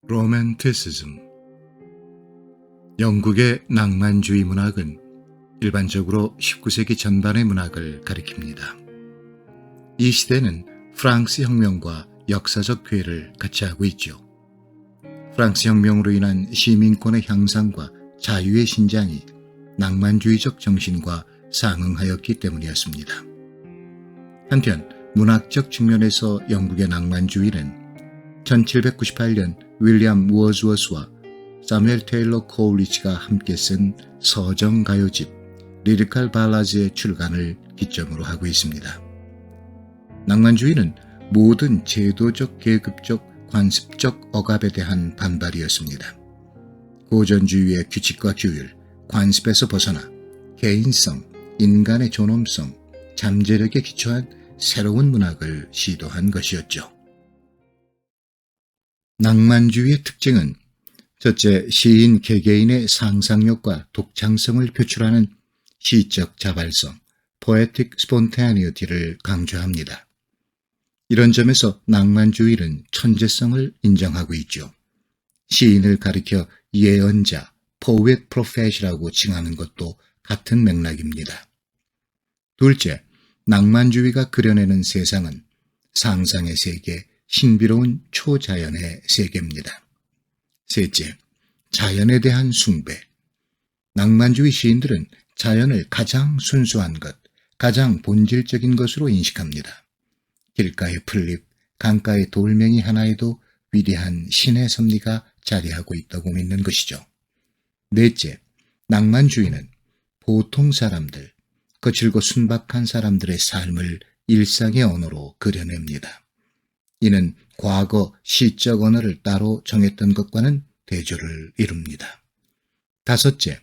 로맨티시즘. 영국의 낭만주의 문학은 일반적으로 19세기 전반의 문학을 가리킵니다. 이 시대는 프랑스 혁명과 역사적 괴를 같이 하고 있죠. 프랑스 혁명으로 인한 시민권의 향상과 자유의 신장이 낭만주의적 정신과 상응하였기 때문이었습니다. 한편 문학적 측면에서 영국의 낭만주의는 1798년 윌리엄 워즈워스와 사뮤엘 테일러 코울리치가 함께 쓴 서정가요집 리리컬 발라드의 출간을 기점으로 하고 있습니다. 낭만주의는 모든 제도적, 계급적, 관습적 억압에 대한 반발이었습니다. 고전주의의 규칙과 규율, 관습에서 벗어나 개인성, 인간의 존엄성, 잠재력에 기초한 새로운 문학을 시도한 것이었죠. 낭만주의의 특징은 첫째, 시인 개개인의 상상력과 독창성을 표출하는 시적 자발성, poetic spontaneity를 강조합니다. 이런 점에서 낭만주의는 천재성을 인정하고 있죠. 시인을 가리켜 예언자, poet prophet이라고 칭하는 것도 같은 맥락입니다. 둘째, 낭만주의가 그려내는 세상은 상상의 세계, 신비로운 초자연의 세계입니다. 셋째, 자연에 대한 숭배. 낭만주의 시인들은 자연을 가장 순수한 것, 가장 본질적인 것으로 인식합니다. 길가의 풀잎, 강가의 돌멩이 하나에도 위대한 신의 섭리가 자리하고 있다고 믿는 것이죠. 넷째, 낭만주의는 보통 사람들, 거칠고 순박한 사람들의 삶을 일상의 언어로 그려냅니다. 이는 과거 시적 언어를 따로 정했던 것과는 대조를 이룹니다. 다섯째,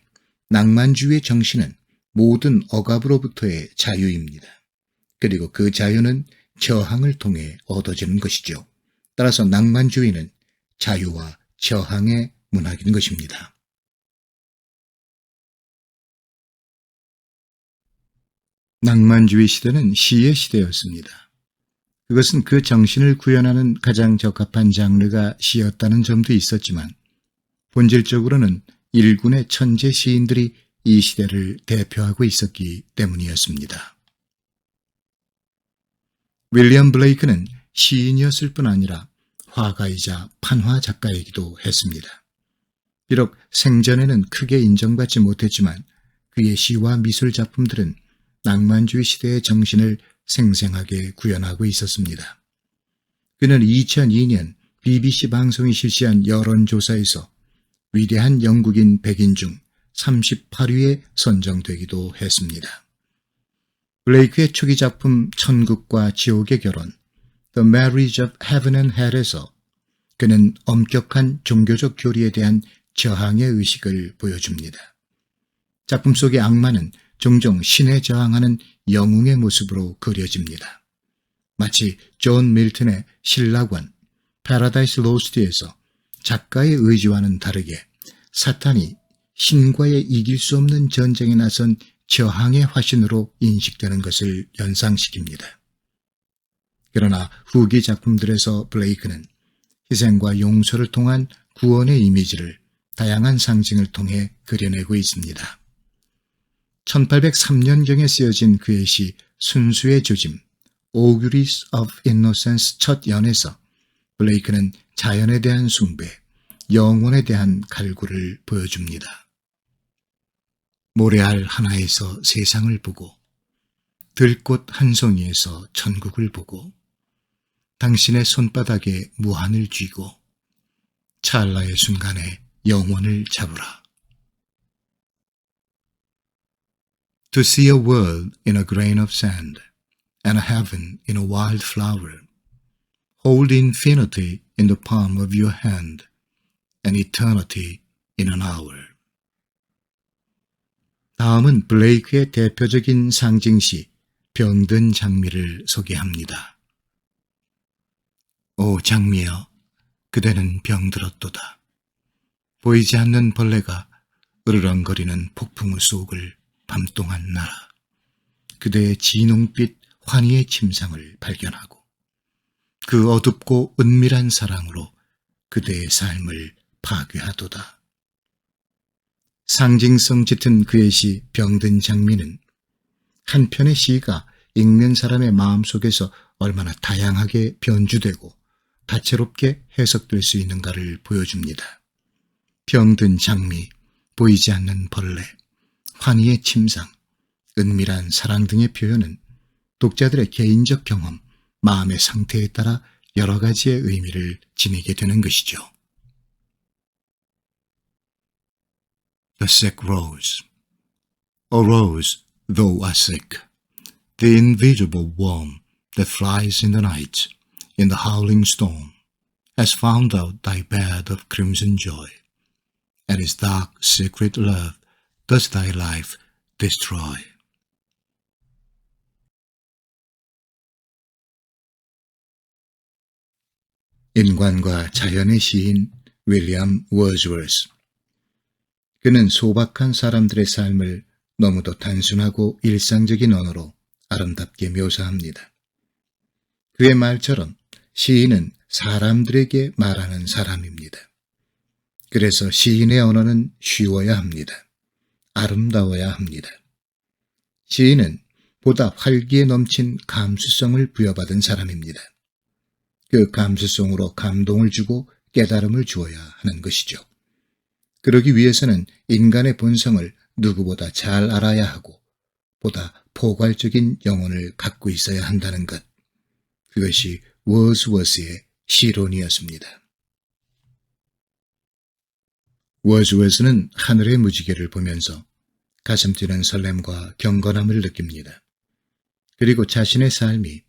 낭만주의의 정신은 모든 억압으로부터의 자유입니다. 그리고 그 자유는 저항을 통해 얻어지는 것이죠. 따라서 낭만주의는 자유와 저항의 문학인 것입니다. 낭만주의 시대는 시의 시대였습니다. 그것은 그 정신을 구현하는 가장 적합한 장르가 시였다는 점도 있었지만 본질적으로는 일군의 천재 시인들이 이 시대를 대표하고 있었기 때문이었습니다. 윌리엄 블레이크는 시인이었을 뿐 아니라 화가이자 판화 작가이기도 했습니다. 비록 생전에는 크게 인정받지 못했지만 그의 시와 미술 작품들은 낭만주의 시대의 정신을 생생하게 구현하고 있었습니다. 그는 2002년 BBC 방송이 실시한 여론조사에서 위대한 영국인 100인 중 38위에 선정되기도 했습니다. 블레이크의 초기 작품 천국과 지옥의 결혼, The Marriage of Heaven and Hell에서 그는 엄격한 종교적 교리에 대한 저항의 의식을 보여줍니다. 작품 속의 악마는 종종 신에 저항하는 영웅의 모습으로 그려집니다. 마치 존 밀턴의 신라관 패러다이스 로스트에서 작가의 의지와는 다르게 사탄이 신과의 이길 수 없는 전쟁에 나선 저항의 화신으로 인식되는 것을 연상시킵니다. 그러나 후기 작품들에서 블레이크는 희생과 용서를 통한 구원의 이미지를 다양한 상징을 통해 그려내고 있습니다. 1803년경에 쓰여진 그의 시 순수의 조짐, Auguries of Innocence 첫 연에서 블레이크는 자연에 대한 숭배, 영혼에 대한 갈구를 보여줍니다. 모래알 하나에서 세상을 보고 들꽃 한 송이에서 천국을 보고 당신의 손바닥에 무한을 쥐고 찰나의 순간에 영혼을 잡으라. To see a world in a grain of sand, and a heaven in a wild flower, hold infinity in the palm of your hand, and eternity in an hour. 다음은 블레이크의 대표적인 상징시 병든 장미를 소개합니다. 오 장미여, 그대는 병들었도다. 보이지 않는 벌레가 으르렁거리는 폭풍우 속을 밤동안 날아 그대의 진홍빛 환희의 침상을 발견하고 그 어둡고 은밀한 사랑으로 그대의 삶을 파괴하도다. 상징성 짙은 그의 시 병든 장미는 한편의 시가 읽는 사람의 마음속에서 얼마나 다양하게 변주되고 다채롭게 해석될 수 있는가를 보여줍니다. 병든 장미, 보이지 않는 벌레, 환희의 침상, 은밀한 사랑 등의 표현은 독자들의 개인적 경험, 마음의 상태에 따라 여러 가지의 의미를 지니게 되는 것이죠. The sick rose. A rose, though a sick, the invisible worm that flies in the night, in the howling storm, has found out thy bed of crimson joy, and his dark secret love does thy life destroy. 인간과 자연의 시인 윌리엄 워즈워스. 그는 소박한 사람들의 삶을 너무도 단순하고 일상적인 언어로 아름답게 묘사합니다. 그의 말처럼 시인은 사람들에게 말하는 사람입니다. 그래서 시인의 언어는 쉬워야 합니다. 아름다워야 합니다. 시인은 보다 활기에 넘친 감수성을 부여받은 사람입니다. 그 감수성으로 감동을 주고 깨달음을 주어야 하는 것이죠. 그러기 위해서는 인간의 본성을 누구보다 잘 알아야 하고 보다 포괄적인 영혼을 갖고 있어야 한다는 것. 그것이 워즈워스의 시론이었습니다. 워즈워스는 하늘의 무지개를 보면서 가슴 뛰는 설렘과 경건함을 느낍니다. 그리고 자신의 삶이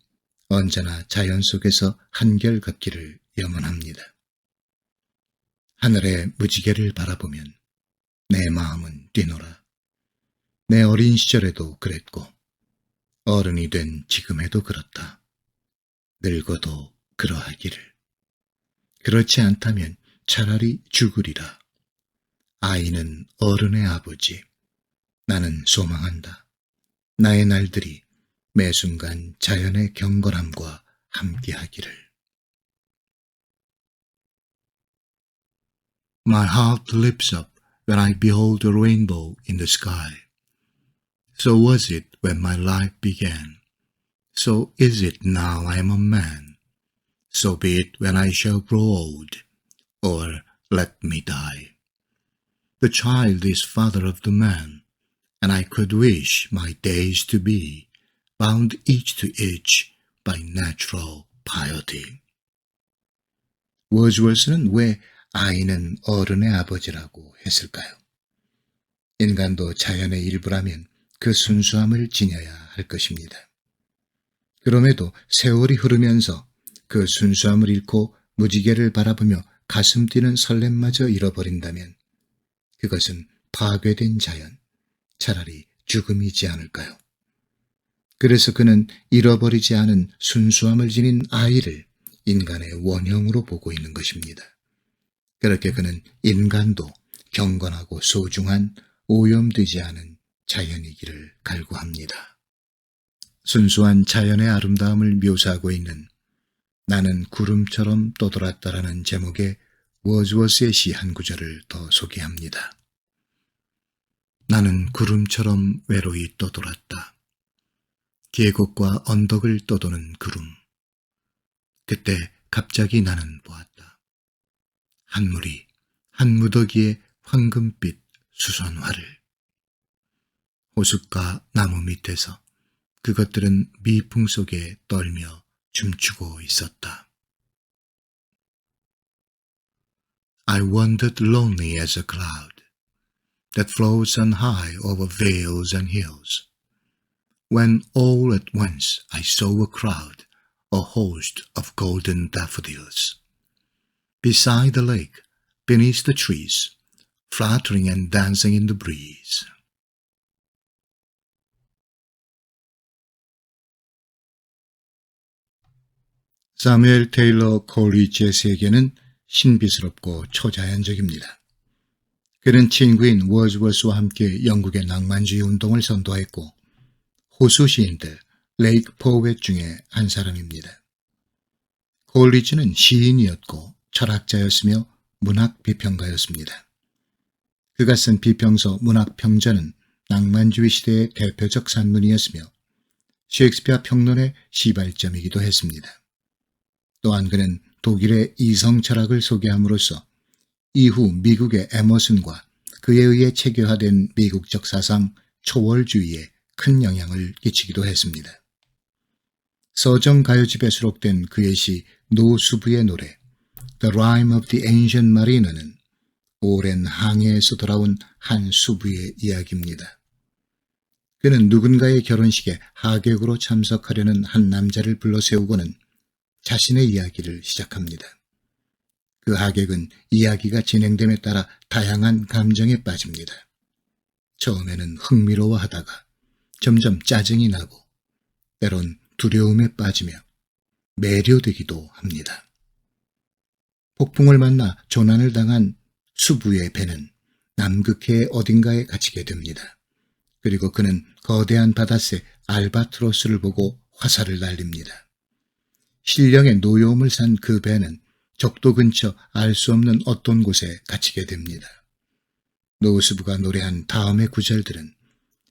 언제나 자연 속에서 한결같기를 염원합니다. 하늘의 무지개를 바라보면 내 마음은 뛰노라. 내 어린 시절에도 그랬고 어른이 된 지금에도 그렇다. 늙어도 그러하기를. 그렇지 않다면 차라리 죽으리라. 아이는 어른의 아버지. 나는 소망한다. 나의 날들이 매 순간 자연의 경건함과 함께하기를. My heart leaps up when I behold a rainbow in the sky. So was it when my life began. So is it now I am a man. So be it when I shall grow old, or let me die. The child is father of the man, and I could wish my days to be bound each to each by natural piety. 워즈워스는 왜 아이는 어른의 아버지라고 했을까요? 인간도 자연의 일부라면 그 순수함을 지녀야 할 것입니다. 그럼에도 세월이 흐르면서 그 순수함을 잃고 무지개를 바라보며 가슴 뛰는 설렘마저 잃어버린다면 그것은 파괴된 자연, 차라리 죽음이지 않을까요? 그래서 그는 잃어버리지 않은 순수함을 지닌 아이를 인간의 원형으로 보고 있는 것입니다. 그렇게 그는 인간도 경건하고 소중한 오염되지 않은 자연이기를 갈구합니다. 순수한 자연의 아름다움을 묘사하고 있는 나는 구름처럼 떠돌았다라는 제목의 워즈워스의 시 한 구절을 더 소개합니다. 나는 구름처럼 외로이 떠돌았다. 계곡과 언덕을 떠도는 구름. 그때 갑자기 나는 보았다. 한 물이 한 무더기의 황금빛 수선화를. 호숫가 나무 밑에서 그것들은 미풍 속에 떨며 춤추고 있었다. I wandered lonely as a cloud that floats on high over vales and hills, when all at once I saw a crowd, a host of golden daffodils, beside the lake, beneath the trees, fluttering and dancing in the breeze. 사무엘 테일러 콜리지의 세계는 신비스럽고 초자연적입니다. 그는 친구인 워즈워스와 함께 영국의 낭만주의 운동을 선도했고 호수 시인들 레이크 포웨트 중에 한 사람입니다. 콜리지는 시인이었고 철학자였으며 문학 비평가였습니다. 그가 쓴 비평서 문학평전은 낭만주의 시대의 대표적 산문이었으며 셰익스피어 평론의 시발점이기도 했습니다. 또한 그는 독일의 이성 철학을 소개함으로써 이후 미국의 에머슨과 그에 의해 체계화된 미국적 사상 초월주의에 큰 영향을 끼치기도 했습니다. 서정가요집에 수록된 그의 시 노수부의 노래 The Rime of the Ancient Mariner는 오랜 항해에서 돌아온 한 수부의 이야기입니다. 그는 누군가의 결혼식에 하객으로 참석하려는 한 남자를 불러세우고는 자신의 이야기를 시작합니다. 그 하객은 이야기가 진행됨에 따라 다양한 감정에 빠집니다. 처음에는 흥미로워하다가 점점 짜증이 나고 때론 두려움에 빠지며 매료되기도 합니다. 폭풍을 만나 조난을 당한 수부의 배는 남극해 어딘가에 갇히게 됩니다. 그리고 그는 거대한 바닷새 알바트로스를 보고 화살을 날립니다. 신령의 노여움을 산 그 배는 적도 근처 알 수 없는 어떤 곳에 갇히게 됩니다. 노수부가 노래한 다음의 구절들은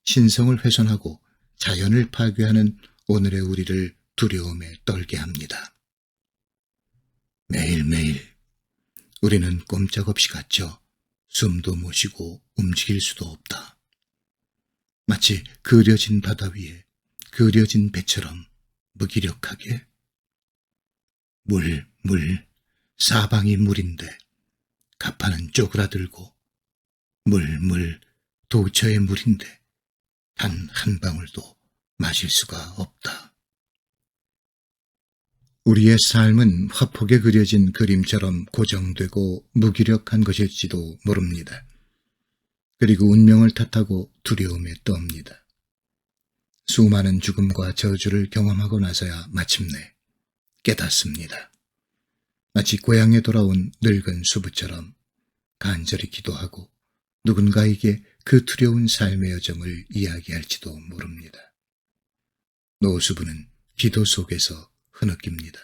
신성을 훼손하고 자연을 파괴하는 오늘의 우리를 두려움에 떨게 합니다. 매일매일 우리는 꼼짝없이 갇혀 숨도 못 쉬고 움직일 수도 없다. 마치 그려진 바다 위에 그려진 배처럼 무기력하게. 물, 사방이 물인데 가파는 쪼그라들고 물, 도처의 물인데 단 한 방울도 마실 수가 없다. 우리의 삶은 화폭에 그려진 그림처럼 고정되고 무기력한 것일지도 모릅니다. 그리고 운명을 탓하고 두려움에 떱니다. 수많은 죽음과 저주를 경험하고 나서야 마침내 깨닫습니다. 마치 고향에 돌아온 늙은 수부처럼 간절히 기도하고 누군가에게 그 두려운 삶의 여정을 이야기할지도 모릅니다. 노수부는 기도 속에서 흐느낍니다.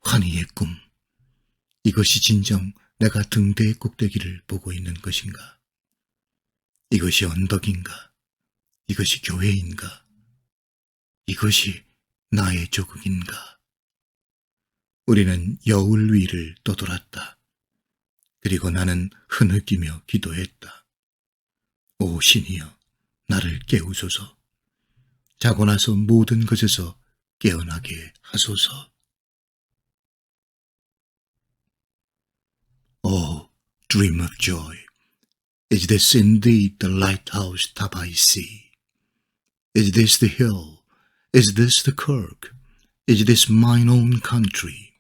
환희의 꿈. 이것이 진정 내가 등대의 꼭대기를 보고 있는 것인가? 이것이 언덕인가? 이것이 교회인가? 이것이 나의 조국인가? 우리는 여울 위를 떠돌았다. 그리고 나는 흐느끼며 기도했다. 오 신이여, 나를 깨우소서. 자고 나서 모든 것에서 깨어나게 하소서. Oh, dream of joy. Is this indeed the lighthouse top I see? Is this the hill? Is this the kirk? Is this mine own country?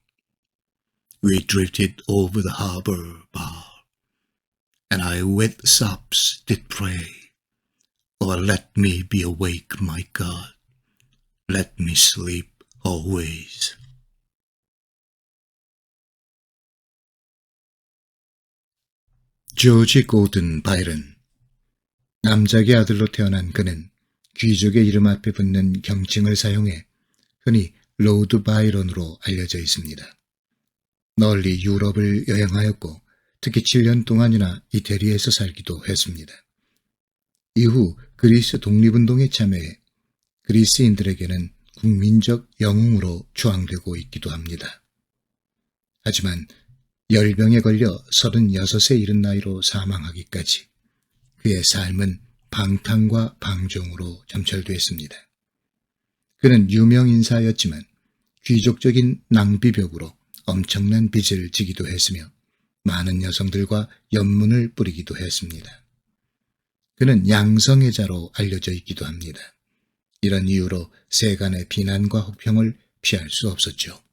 We drifted over the harbour bar, and I with sobs did pray, Oh, let me be awake, my God. Let me sleep always. 조지 고든 바이런. 남작의 아들로 태어난 그는 귀족의 이름 앞에 붙는 경칭을 사용해 흔히 로드 바이런으로 알려져 있습니다. 널리 유럽을 여행하였고 특히 7년 동안이나 이태리에서 살기도 했습니다. 이후 그리스 독립운동에 참여해 그리스인들에게는 국민적 영웅으로 추앙되고 있기도 합니다. 하지만 열병에 걸려 36세 이른 나이로 사망하기까지 그의 삶은 방탕과 방종으로 점철됐습니다. 그는 유명 인사였지만 귀족적인 낭비벽으로 엄청난 빚을 지기도 했으며 많은 여성들과 연문을 뿌리기도 했습니다. 그는 양성애자로 알려져 있기도 합니다. 이런 이유로 세간의 비난과 혹평을 피할 수 없었죠.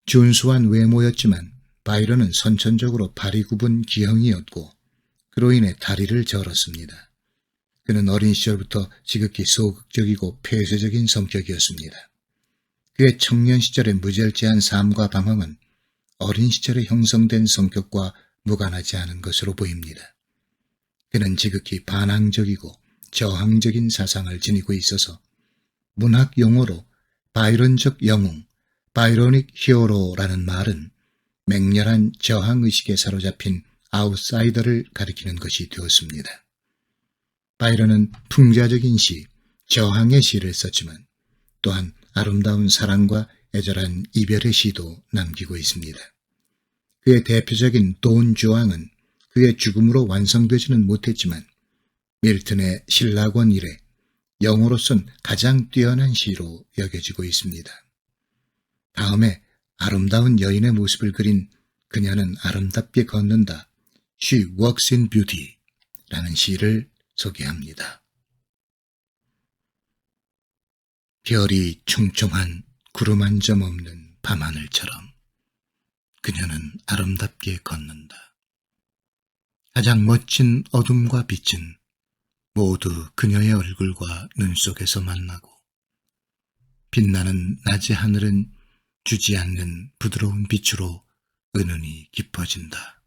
준수한 외모였지만 바이런은 선천적으로 발이 굽은 기형이었고 그로 인해 다리를 절었습니다. 그는 어린 시절부터 지극히 소극적이고 폐쇄적인 성격이었습니다. 그의 청년 시절의 무절제한 삶과 방황은 어린 시절에 형성된 성격과 무관하지 않은 것으로 보입니다. 그는 지극히 반항적이고 저항적인 사상을 지니고 있어서 문학 용어로 바이런적 영웅, 바이로닉 히어로라는 말은 맹렬한 저항의식에 사로잡힌 아웃사이더를 가리키는 것이 되었습니다. 바이런은 풍자적인 시, 저항의 시를 썼지만 또한 아름다운 사랑과 애절한 이별의 시도 남기고 있습니다. 그의 대표적인 돈 주앙은 그의 죽음으로 완성되지는 못했지만 밀턴의 신라권 이래 영어로선 가장 뛰어난 시로 여겨지고 있습니다. 다음에 아름다운 여인의 모습을 그린 그녀는 아름답게 걷는다, She walks in beauty 라는 시를 소개합니다. 별이 충청한 구름 한 점 없는 밤하늘처럼 그녀는 아름답게 걷는다. 가장 멋진 어둠과 빛은 모두 그녀의 얼굴과 눈 속에서 만나고 빛나는 낮의 하늘은 주지 않는 부드러운 빛으로 은은히 깊어진다.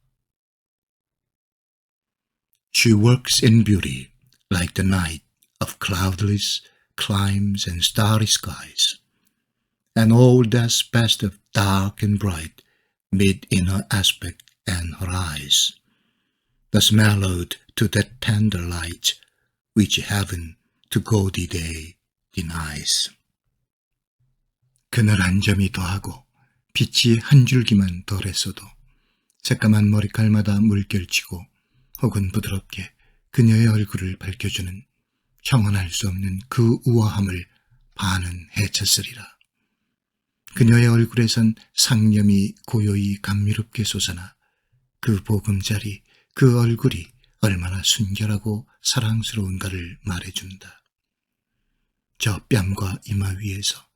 She works in beauty like the night of cloudless climes and starry skies, and all that's best of dark and bright meet in her aspect and her eyes, thus mellowed to that tender light which heaven to gaudy day denies. 그늘 한 점이 더하고 빛이 한 줄기만 덜했어도 새까만 머리칼마다 물결치고 혹은 부드럽게 그녀의 얼굴을 밝혀주는 형언할 수 없는 그 우아함을 반은 해쳤으리라. 그녀의 얼굴에선 상념이 고요히 감미롭게 솟아나 그 보금자리, 그 얼굴이 얼마나 순결하고 사랑스러운가를 말해준다. 저 뺨과 이마 위에서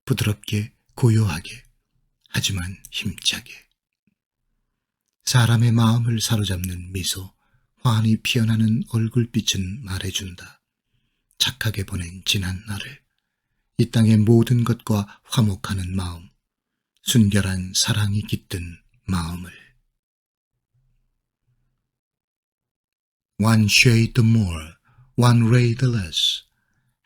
부드럽게 고요하게 하지만 힘차게 사람의 마음을 사로잡는 미소, 환히 피어나는 얼굴빛은 말해준다. 착하게 보낸 지난 날을, 이 땅의 모든 것과 화목하는 마음, 순결한 사랑이 깃든 마음을. One shade the more, one ray the less,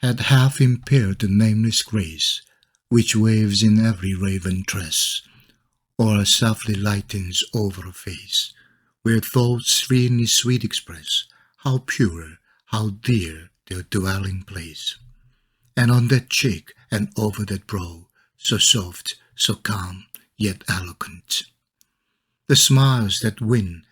had half impaired the nameless grace which waves in every raven tress, or softly lightens over a face, where thoughts really sweet express how pure, how dear their dwelling place. And on that cheek and over that brow, so soft, so calm, yet eloquent, the smiles that win,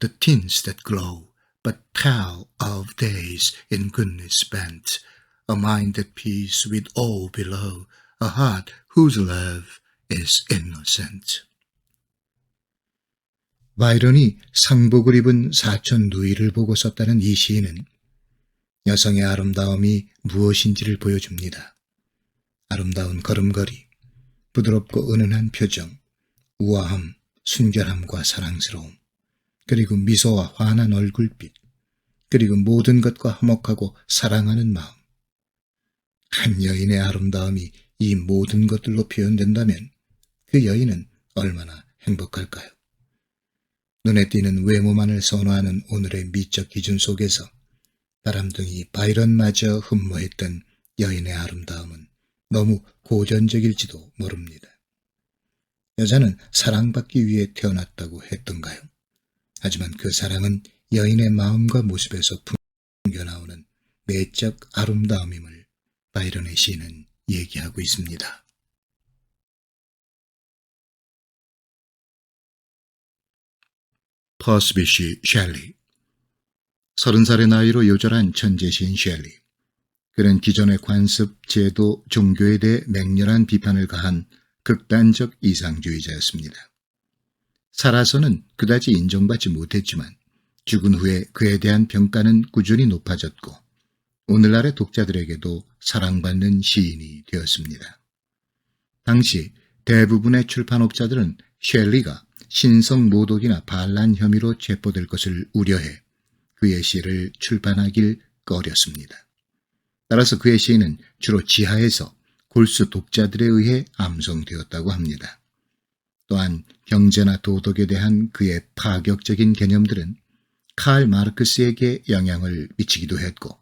the tints that glow, but tell of days in goodness spent, a mind at peace with all below, a heart whose love is innocent. 바이런이 상복을 입은 사천 누이를 보고 썼다는 이 시인은 여성의 아름다움이 무엇인지를 보여줍니다. 아름다운 걸음걸이, 부드럽고 은은한 표정, 우아함, 순결함과 사랑스러움, 그리고 미소와 환한 얼굴빛, 그리고 모든 것과 화목하고 사랑하는 마음. 한 여인의 아름다움이 이 모든 것들로 표현된다면 그 여인은 얼마나 행복할까요? 눈에 띄는 외모만을 선호하는 오늘의 미적 기준 속에서 바람둥이 바이런마저 흠모했던 여인의 아름다움은 너무 고전적일지도 모릅니다. 여자는 사랑받기 위해 태어났다고 했던가요? 하지만 그 사랑은 여인의 마음과 모습에서 풍겨나오는 내적 아름다움임을 바이런의 시는 얘기하고 있습니다. 퍼스비시 셸리. 30살의 나이로 요절한 천재시인 셸리. 그는 기존의 관습, 제도, 종교에 대해 맹렬한 비판을 가한 극단적 이상주의자였습니다. 살아서는 그다지 인정받지 못했지만 죽은 후에 그에 대한 평가는 꾸준히 높아졌고 오늘날의 독자들에게도 사랑받는 시인이 되었습니다. 당시 대부분의 출판업자들은 셸리가 신성 모독이나 반란 혐의로 체포될 것을 우려해 그의 시를 출판하길 꺼렸습니다. 따라서 그의 시는 주로 지하에서 골수 독자들에 의해 암송되었다고 합니다. 또한 경제나 도덕에 대한 그의 파격적인 개념들은 칼 마르크스에게 영향을 미치기도 했고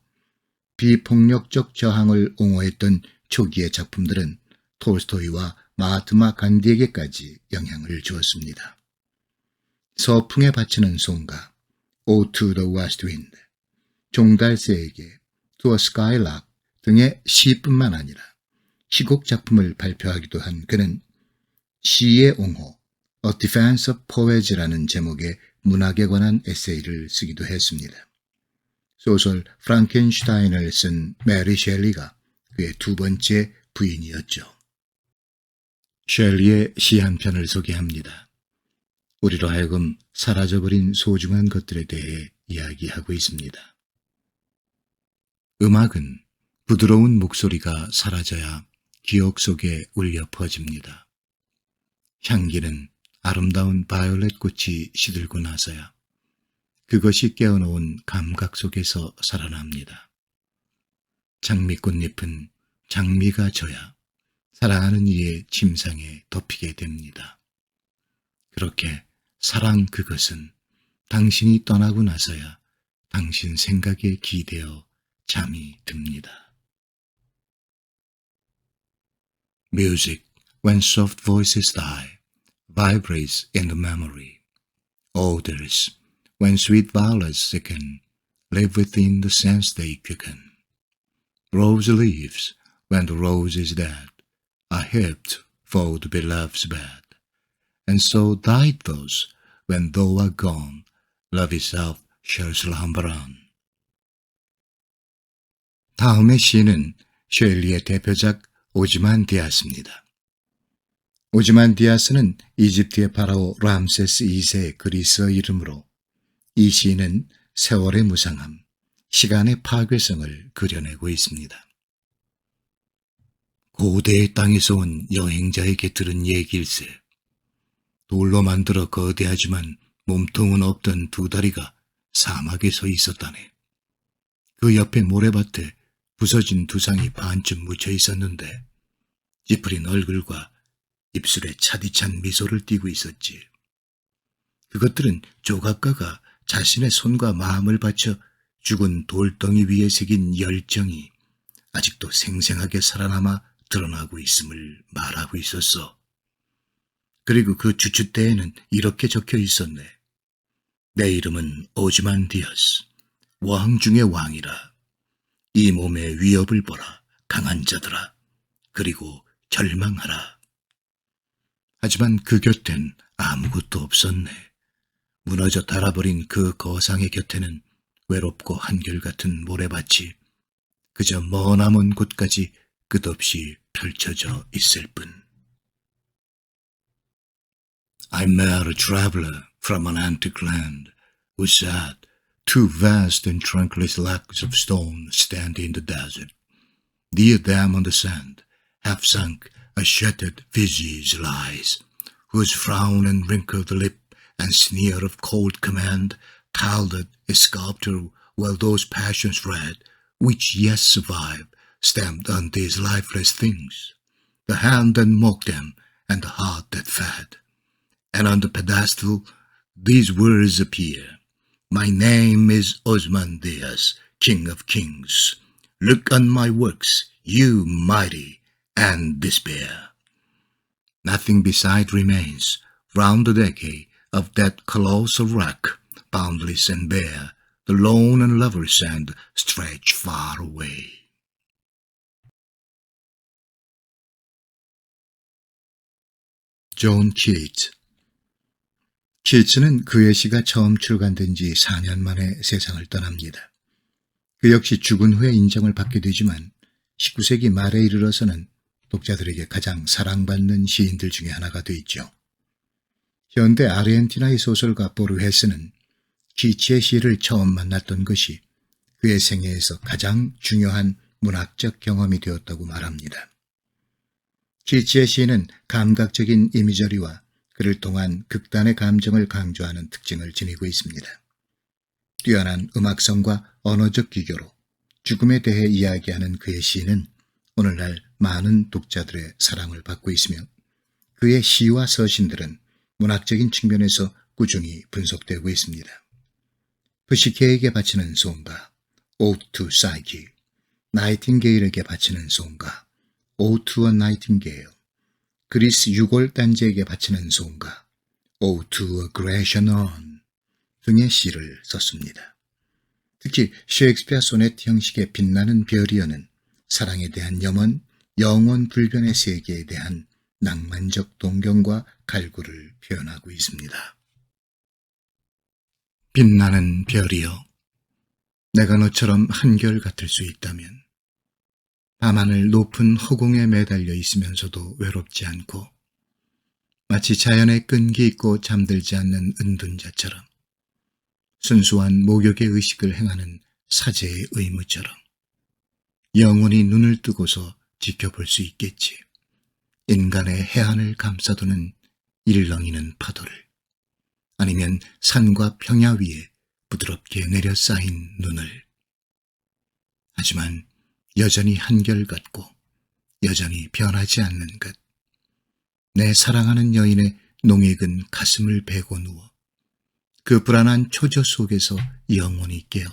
비폭력적 저항을 옹호했던 초기의 작품들은 톨스토이와 마하트마 간디에게까지 영향을 주었습니다. 서풍에 바치는 송가, Ode to the West Wind, 종달새에게, To a Skylark 등의 시뿐만 아니라 시곡 작품을 발표하기도 한 그는 시의 옹호, A Defense of Poes라는 제목의 문학에 관한 에세이를 쓰기도 했습니다. 소설 프랑켄슈타인을 쓴 메리 셸리가 그의 두 번째 부인이었죠. 셸리의 시 한 편을 소개합니다. 우리로 하여금 사라져버린 소중한 것들에 대해 이야기하고 있습니다. 음악은 부드러운 목소리가 사라져야 기억 속에 울려 퍼집니다. 향기는 아름다운 바이올렛 꽃이 시들고 나서야 그것이 깨어놓은 감각 속에서 살아납니다. 장미꽃잎은 장미가 져야 사랑하는 이의 침상에 덮이게 됩니다. 그렇게 사랑 그것은 당신이 떠나고 나서야 당신 생각에 기대어 잠이 듭니다. Music, when soft voices die, vibrates in the memory. Odors, when sweet violets sicken, live within the sense they quicken. Rose leaves, when the rose is dead, are heaped for the beloved's bed. And so died those, when thou art gone, love itself shall slumber on. 다음의 시는 셸리의 대표작 오즈만디아스입니다. 오즈만디아스는 이집트의 파라오 람세스 2세의 그리스어 이름으로 이 시는 세월의 무상함, 시간의 파괴성을 그려내고 있습니다. 고대의 땅에서 온 여행자에게 들은 얘기일세. 돌로 만들어 거대하지만 몸통은 없던 두 다리가 사막에 서 있었다네. 그 옆에 모래밭에 부서진 두상이 반쯤 묻혀 있었는데 찌푸린 얼굴과 입술에 차디찬 미소를 띠고 있었지. 그것들은 조각가가 자신의 손과 마음을 바쳐 죽은 돌덩이 위에 새긴 열정이 아직도 생생하게 살아남아 드러나고 있음을 말하고 있었어. 그리고 그 주춧대에는 이렇게 적혀 있었네. 내 이름은 오즈만디아스, 왕 중의 왕이라. 이 몸의 위협을 보라, 강한 자들아. 그리고 절망하라. 하지만 그 곁엔 아무것도 없었네. 무너져 닳아버린 그 거상의 곁에는 외롭고 한결같은 모래밭이 그저 머나먼 곳까지 끝없이 펼쳐져 있을 뿐. I met a traveler from an antique land who said, two vast and trunkless legs of stone stand in the desert. Near them on the sand, half sunk, a shattered visage lies, whose frown and wrinkled lip and sneer of cold command tiled a sculptor while those passions red, which yet survive, stamped on these lifeless things, the hand that mocked them and the heart that fed. And on the pedestal these words appear, my name is Ozymandias, King of Kings. Look on my works, you mighty, and despair. Nothing beside remains, round the decay of that colossal rock, boundless and bare, the lone and lover's sand stretch far away. 존 키츠. 키츠는 그의 시가 처음 출간된 지 4년 만에 세상을 떠납니다. 그 역시 죽은 후에 인정을 받게 되지만 19세기 말에 이르러서는 독자들에게 가장 사랑받는 시인들 중에 하나가 되었죠. 현대 아르헨티나의 소설가 보르헤스는 키츠의 시를 처음 만났던 것이 그의 생애에서 가장 중요한 문학적 경험이 되었다고 말합니다. 키츠의 시는 감각적인 이미저리와 그를 통한 극단의 감정을 강조하는 특징을 지니고 있습니다. 뛰어난 음악성과 언어적 기교로 죽음에 대해 이야기하는 그의 시는 오늘날 많은 독자들의 사랑을 받고 있으며 그의 시와 서신들은 문학적인 측면에서 꾸준히 분석되고 있습니다. 푸시케에게 바치는 송가, Ode to Psyche, 나이팅게일에게 바치는 송가, Ode to a Nightingale, 그리스 유골 단지에게 바치는 송가 Ode to a Grecian 등의 시를 썼습니다. 특히 셰익스피어 소넷 형식의 빛나는 별이여는 사랑에 대한 염원, 영원 불변의 세계에 대한 낭만적 동경과 갈구를 표현하고 있습니다. 빛나는 별이여, 내가 너처럼 한결같을 수 있다면 밤하늘 높은 허공에 매달려 있으면서도 외롭지 않고 마치 자연의 끈기 있고 잠들지 않는 은둔자처럼 순수한 목욕의 의식을 행하는 사제의 의무처럼 영원히 눈을 뜨고서 지켜볼 수 있겠지. 인간의 해안을 감싸두는 일렁이는 파도를, 아니면 산과 평야 위에 부드럽게 내려 쌓인 눈을. 하지만 여전히 한결같고 여전히 변하지 않는 것. 내 사랑하는 여인의 농익은 가슴을 베고 누워 그 불안한 초조 속에서 영원히 깨어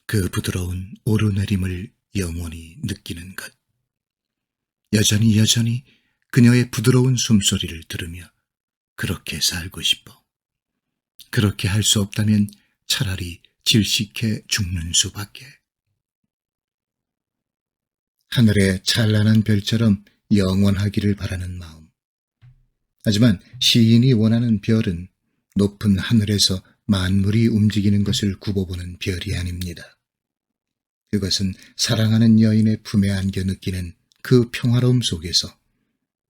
그 부드러운 오르내림을 영원히 느끼는 것. 여전히 그녀의 부드러운 숨소리를 들으며 그렇게 살고 싶어. 그렇게 할 수 없다면 차라리 질식해 죽는 수밖에. 하늘의 찬란한 별처럼 영원하기를 바라는 마음. 하지만 시인이 원하는 별은 높은 하늘에서 만물이 움직이는 것을 굽어보는 별이 아닙니다. 그것은 사랑하는 여인의 품에 안겨 느끼는 그 평화로움 속에서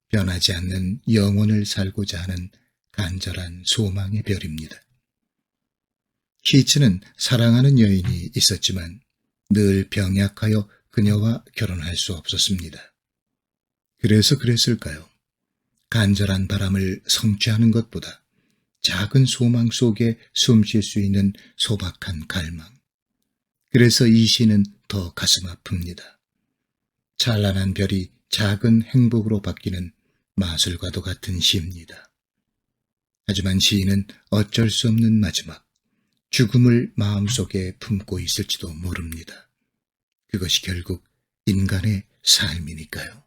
변하지 않는 영혼을 살고자 하는 간절한 소망의 별입니다. 키츠는 사랑하는 여인이 있었지만 늘 병약하여 그녀와 결혼할 수 없었습니다. 그래서 그랬을까요? 간절한 바람을 성취하는 것보다 작은 소망 속에 숨 쉴 수 있는 소박한 갈망. 그래서 이 시는 더 가슴 아픕니다. 찬란한 별이 작은 행복으로 바뀌는 마술과도 같은 시입니다. 하지만 시인은 어쩔 수 없는 마지막, 죽음을 마음속에 품고 있을지도 모릅니다. 그것이 결국 인간의 삶이니까요.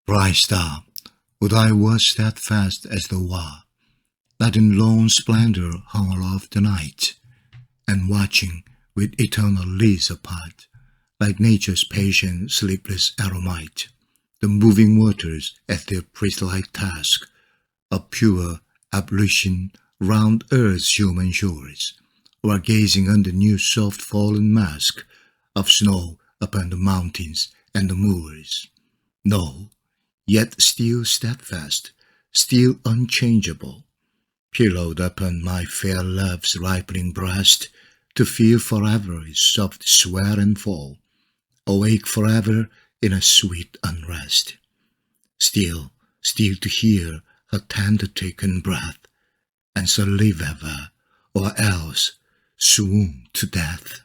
Bright star, would I were steadfast as the war, that in lone splendor hung aloft the night, and watching with eternal lease apart, like nature's patient, sleepless eremite, the moving waters at their priest-like task of pure ablution round earth's human shores, or gazing on the new soft fallen mask of snow upon the mountains and the moors. No, yet still steadfast, still unchangeable, pillowed upon my fair love's ripening breast, to feel forever its soft sweat and fall, awake forever in a sweet unrest. Still to hear her tender taken breath, and so live ever, or else swoon to death.